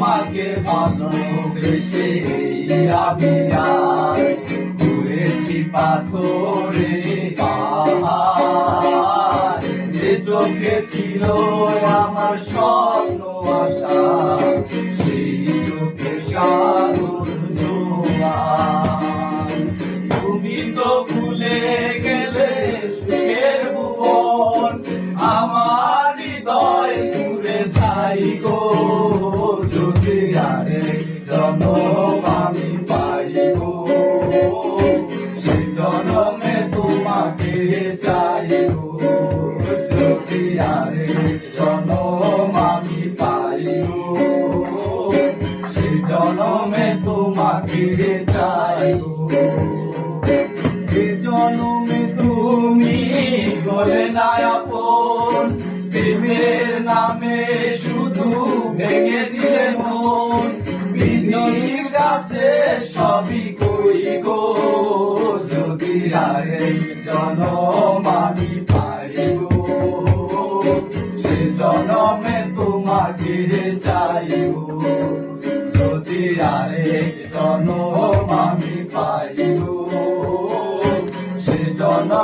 তোমাকে ভালোবেসে আমি ঘুরেছি পাথরে পাহাড়, যে চোখে ছিল আমার স্বপ্ন আশা, সেই চোখে সাগর জোয়ার। তুমি তো ভুলে গেলে সুখের ভুবন, আমার হৃদয় ঘুরে ছাই গো। যদি আরেক জনম আমি পাই গো, সে জনমে তোমাকে চাই গো। যদি আরেক জনম আমি পাই গো, সে জনমে তোমাকে চাই গো। এ জনমে তুমি গলে না আপন, প্রেমের নামে শুধু ভেঙে দিলে মন। বিধির কাছে সবই কই গো, যদি আরেক জনম আমি পাই গো, সে জনমে তোমাকে চাই গো। যদি আরেক জনম আমি পাই গো, সে জনম